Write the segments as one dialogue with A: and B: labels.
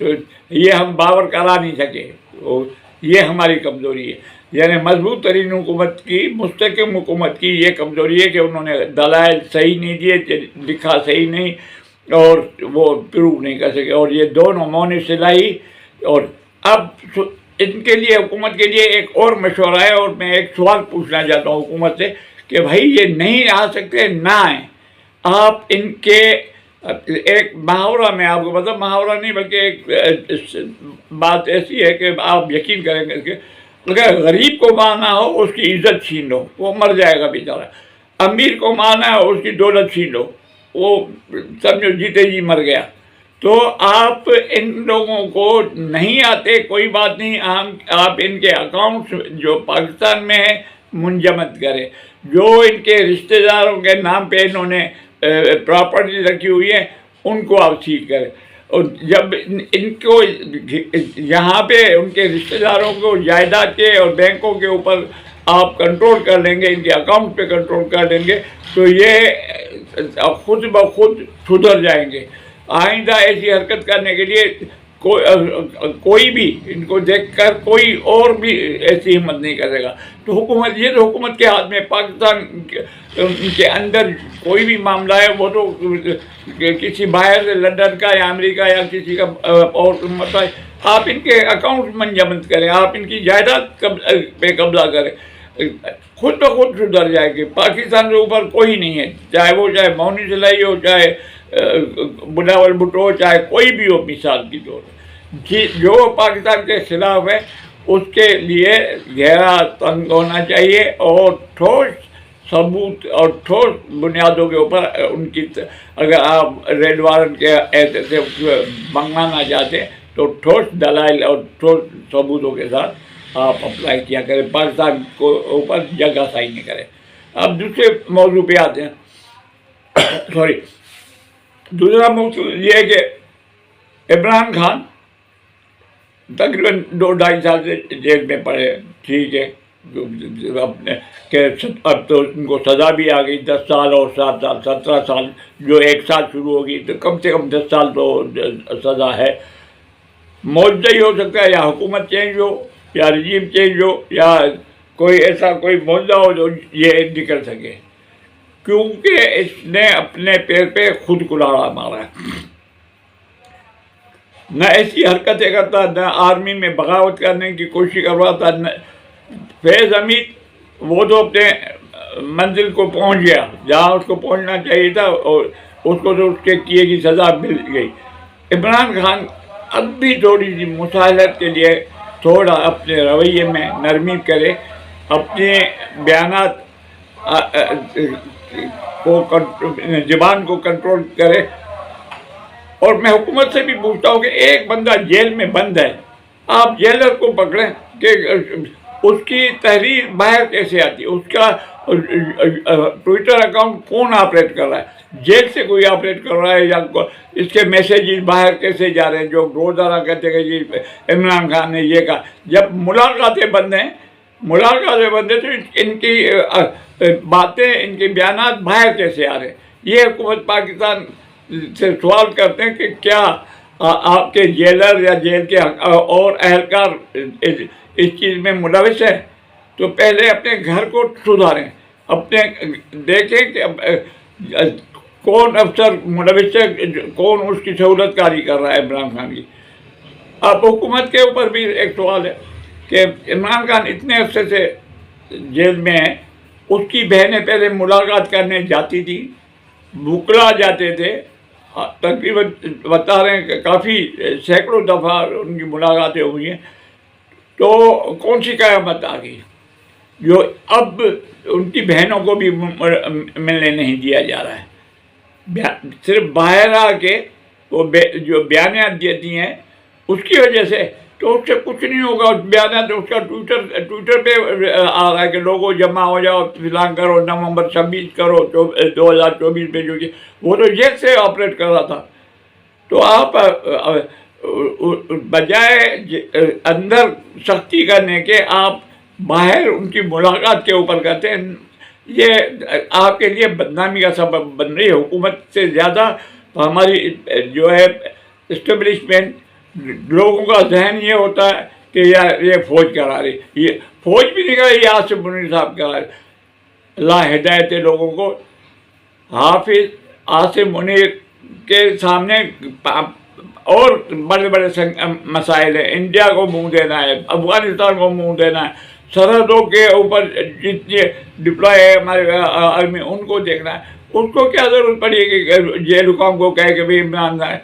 A: تو یہ ہم باور کرا نہیں سکے، یہ ہماری کمزوری ہے۔ یعنی مضبوط ترین حکومت کی، مستحکم حکومت کی یہ کمزوری ہے کہ انہوں نے دلائل صحیح نہیں دیے، لکھا صحیح نہیں، اور وہ پروو نہیں کر سکے۔ اور یہ دونوں مون صلاحی، اور اب ان کے لیے، حکومت کے لیے ایک اور مشورہ ہے، اور میں ایک سوال پوچھنا چاہتا ہوں حکومت سے کہ بھائی یہ نہیں آ سکتے، نہ آئیں۔ آپ ان کے ایک محاورہ میں آپ کو مطلب محاورہ نہیں بلکہ ایک بات ایسی ہے کہ آپ یقین کریں گے کہ اگر غریب کو مارنا ہو اس کی عزت چھین لو، وہ مر جائے گا بیچارہ۔ امیر کو مارنا ہے اس کی دولت چھین لو، وہ سمجھو جیتے جی مر گیا۔ تو آپ ان لوگوں کو نہیں آتے، کوئی بات نہیں، آپ ان کے اکاؤنٹس جو پاکستان میں ہیں منجمد کریں، جو ان کے رشتہ داروں کے نام پہ انہوں نے پراپرٹی رکھی ہوئی ہے ان کو آپ سیل کریں۔ اور جب ان کو یہاں پہ ان کے رشتہ داروں کو جائیداد کے اور بینکوں کے اوپر آپ کنٹرول کر لیں گے، ان کے اکاؤنٹ پہ کنٹرول کر لیں گے، تو یہ خود بخود سدھر جائیں گے۔ آئندہ ایسی حرکت کرنے کے لیے کوئی بھی ان کو دیکھ کر کوئی اور بھی ایسی ہمت نہیں کرے گا۔ تو حکومت، یہ تو حکومت کے ہاتھ میں، پاکستان کے اندر کوئی بھی معاملہ ہے وہ تو کسی باہر سے، لندن کا یا امریکہ یا کسی کا اور مطلب آپ ان کے اکاؤنٹ منجمد کریں، آپ ان کی جائیداد پہ قبضہ کریں، خود بخود سدھر جائے گی۔ پاکستان کے اوپر کوئی نہیں ہے، چاہے وہ مونی صلاحی ہو، چاہے بلاول بھٹو، چاہے کوئی بھی ہو مثال کی طور پر، جو پاکستان کے خلاف ہے اس کے لیے گہرا تنگ ہونا چاہیے، اور ٹھوس ثبوت اور ٹھوس بنیادوں کے اوپر ان کی، اگر آپ ریڈ وارنٹ کے ایسے سے منگوانا چاہتے ہیں تو ٹھوس دلائل اور ٹھوس ثبوتوں کے ساتھ آپ اپلائی کیا کریں، پاکستان کو اوپر جگہ صحیح نہیں کریں۔ اب دوسرے موضوع پہ آتے ہیں۔ دوسرا موضوع یہ ہے کہ عمران خان تقریباً 2-2.5 سال سے جیل میں پڑے، ٹھیک ہے، اپنے کہ اب تو ان کو سزا بھی آ گئی، 10 سال اور 7 سال، 17 سال، جو ایک سال شروع ہوگی تو کم سے کم 10 سال تو سزا ہے۔ معجزہ ہی ہو سکتا ہے، یا حکومت چینج ہو، یا رجیم چینج ہو، یا کوئی ایسا کوئی معجزہ ہو جو یہ نکل سکے، کیونکہ اس نے اپنے پیر پہ خود کلاڑا مارا ہے۔ نہ ایسی حرکتیں کرتا، نہ آرمی میں بغاوت کرنے کی کوشش کرواتا۔ فیض حمید وہ تو اپنے منزل کو پہنچ گیا جہاں اس کو پہنچنا چاہیے تھا، اور اس کو تو اس کے کیے کی سزا مل گئی۔ عمران خان اب بھی تھوڑی سی مساہلت کے لیے تھوڑا اپنے رویے میں نرمی کرے، اپنے بیانات کو زبان کو کنٹرول کرے۔ اور میں حکومت سے بھی پوچھتا ہوں کہ ایک بندہ جیل میں بند ہے، آپ جیلر کو پکڑیں کہ اس کی تحریر باہر کیسے آتی ہے، اس کا ٹویٹر اکاؤنٹ کون آپریٹ کر رہا ہے، جیل سے کوئی آپریٹ کر رہا ہے، یا اس کے میسیجز باہر کیسے جا رہے ہیں، جو روزانہ کہتے ہیں کہ جی عمران خان نے یہ کہا۔ جب ملاقاتیں بند ہیں تو ان کی باتیں، ان کے بیانات باہر کیسے آ رہے ہیں؟ یہ حکومت پاکستان سے سوال کرتے ہیں کہ کیا آپ کے جیلر یا جیل کے اور اہلکار اس چیز میں ملوث ہے؟ تو پہلے اپنے گھر کو سدھاریں، اپنے دیکھیں کہ کون افسر ملوث ہے، کون اس کی سہولت کاری کر رہا ہے عمران خان کی۔ اب حکومت کے اوپر بھی ایک سوال ہے کہ عمران خان اتنے عرصے سے جیل میں ہیں، اس کی بہنیں پہلے ملاقات کرنے جاتی تھی، بکلا جاتے تھے، تقریباً بتا رہے ہیں کہ کافی سینکڑوں دفعہ ان کی ملاقاتیں ہوئی ہیں، تو کون سی قیامت آ گئی جو اب ان کی بہنوں کو بھی ملنے نہیں دیا جا رہا ہے؟ صرف باہر آ کے وہ جو بیانات دیتی ہیں اس کی وجہ سے، تو اس سے کچھ نہیں ہوگا۔ اس بیانات اس کا ٹویٹر پہ آ رہا ہے کہ لوگوں جمع ہو جاؤ، فلاں کرو، نومبر 26 کرو 2024 میں، جو کہ وہ تو جیل سے آپریٹ کر رہا تھا۔ تو آپ بجائے اندر سختی کرنے کے آپ باہر ان کی ملاقات کے اوپر کرتے ہیں، یہ آپ کے لیے بدنامی کا سبب بن رہی ہے۔ حکومت سے زیادہ ہماری جو ہے اسٹیبلشمنٹ، لوگوں کا ذہن یہ ہوتا ہے کہ یار یہ فوج کرا رہی، یہ فوج بھی نہیں کرا، یہ آصف منیر صاحب کرا رہے۔ اللہ ہدایت لوگوں کو۔ حافظ آصف منیر کے سامنے اور بڑے بڑے مسائل ہیں، انڈیا کو منہ دینا ہے، افغانستان کو منہ دینا ہے، سرحدوں کے اوپر جتنے ڈپلوائے ہے ہمارے آرمی ان کو دیکھنا ہے۔ اس کو کیا ضرورت پڑی ہے کہ جیل حکام کو کہے کہ بھائی عمران خان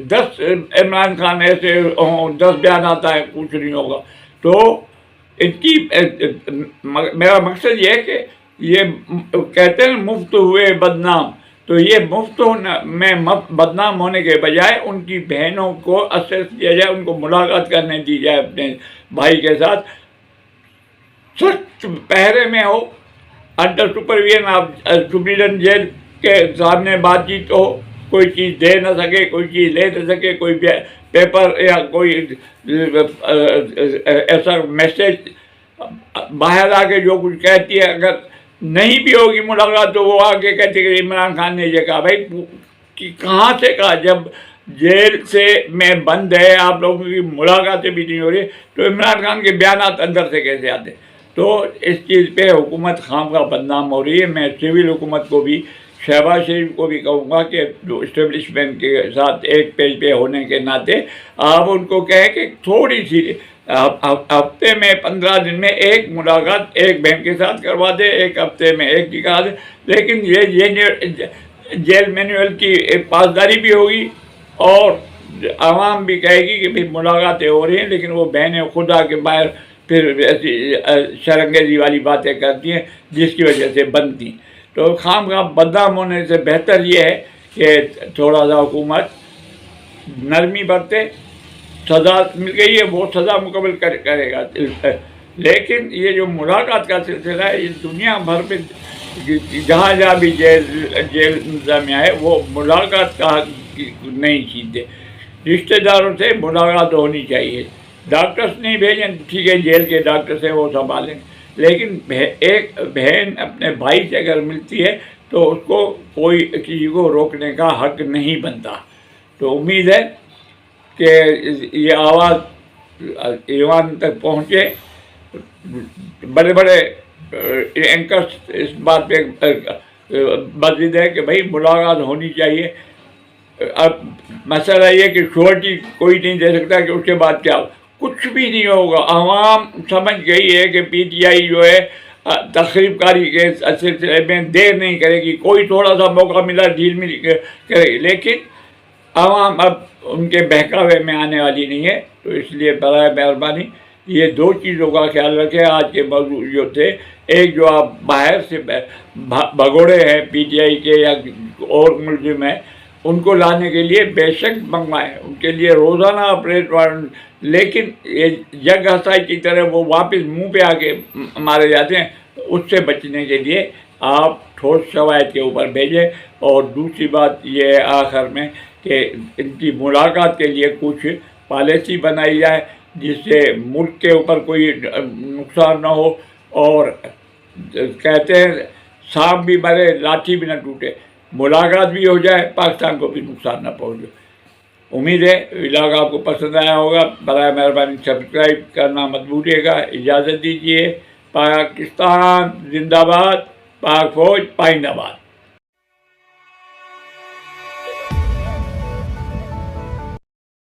A: 10 عمران خان ایسے ہوں، 10 بیان آتا ہے، کچھ نہیں ہوگا۔ تو ان کی میرا مقصد یہ ہے کہ یہ کہتے ہیں مفت ہوئے بدنام، تو یہ مفت میں بدنام ہونے کے بجائے ان کی بہنوں کو اسیس کیا جائے، ان کو ملاقات کرنے دی جائے اپنے بھائی کے ساتھ، سخت پہرے میں ہو، under supervision of superintendent jail کے سامنے بات چیت ہو، کوئی چیز دے نہ سکے، کوئی چیز لے نہ سکے، کوئی پیپر یا کوئی ایسا میسج باہر آ کے جو کچھ کہتی ہے، اگر نہیں بھی ہوگی ملاقات تو وہ آ کے کہتی ہے کہ عمران خان نے یہ کہا۔ بھائی کہاں سے کہا؟ جب جیل سے میں بند ہے، آپ لوگوں کی ملاقاتیں بھی نہیں ہو رہی، تو عمران خان کے بیانات اندر سے کیسے آتے؟ تو اس چیز پہ حکومت خام کا بدنام ہو رہی ہے۔ میں سول حکومت کو بھی، شہباز شریف کو بھی کہوں گا کہ جو اسٹیبلشمنٹ کے ساتھ ایک پیج پہ ہونے کے ناطے آپ ان کو کہیں کہ تھوڑی سی ہفتے میں 15 دن میں ایک ملاقات ایک بہن کے ساتھ کروا دے، ایک ہفتے میں ایک دکھا دے، لیکن یہ جیل مینول کی پاسداری بھی ہوگی اور عوام بھی کہے گی کہ بھائی ملاقاتیں ہو رہی ہیں، لیکن وہ بہنیں خدا کے باہر پھر ایسی شرنگیزی والی باتیں کرتی ہیں جس کی وجہ سے بنتی۔ تو خام خام بدنام ہونے سے بہتر یہ ہے کہ تھوڑا سا حکومت نرمی برتے، سزا مل گئی ہے وہ سزا مکمل کرے گا، لیکن یہ جو ملاقات کا سلسلہ ہے یہ دنیا بھر میں جہاں جہاں بھی جیل انتظامیہ ہے وہ ملاقات کا نہیں چیزیں، رشتہ داروں سے ملاقات ہونی چاہیے۔ ڈاکٹرس نہیں بھیجیں، ٹھیک ہے جیل کے ڈاکٹر سے وہ سنبھالیں، لیکن ایک بہن اپنے بھائی سے اگر ملتی ہے تو اس کو کوئی کسی کو روکنے کا حق نہیں بنتا۔ تو امید ہے کہ یہ آواز ایوان تک پہنچے، بڑے بڑے اینکرس اس بات پہ بضد ہے کہ بھائی ملاقات ہونی چاہیے۔ اب مسئلہ یہ کہ شورٹی کوئی نہیں دے سکتا کہ اس کے بعد کیا کچھ بھی نہیں ہوگا۔ عوام سمجھ گئی ہے کہ پی ٹی آئی جو ہے تخریب کاری کے سلسلے میں دیر نہیں کرے گی، کوئی تھوڑا سا موقع ملا ڈھیل مل کرے گی، لیکن عوام اب ان کے بہکاوے میں آنے والی نہیں ہے۔ تو اس لیے برائے مہربانی یہ 2 چیزوں کا خیال رکھیں۔ آج کے موضوع جو تھے، ایک جو آپ باہر سے بھگوڑے ہیں پی ٹی آئی کے یا اور ملزم ہیں، ان کو لانے کے لیے بے شک منگوائیں، ان کے لیے روزانہ آپریٹ وارنٹ، لیکن یہ جگ ہسائی کی طرح وہ واپس منہ پہ آ کے مارے جاتے ہیں، اس سے بچنے کے لیے آپ ٹھوس شواہد کے اوپر بھیجیں۔ اور دوسری بات یہ ہے آخر میں کہ ان کی ملاقات کے لیے کچھ پالیسی بنائی جائے جس سے ملک کے اوپر کوئی نقصان نہ ہو، اور کہتے ہیں سانپ بھی مرے لاٹھی بھی نہ ٹوٹے، ملاقات بھی ہو جائے، پاکستان کو بھی نقصان نہ پہنچے۔ امید ہے ولاگ آپ کو پسند آیا ہوگا۔ برائے مہربانی سبسکرائب کرنا مت بھولیے گا۔ اجازت دیجیے۔ پاکستان زندہ باد، پاک فوج پائندہ باد۔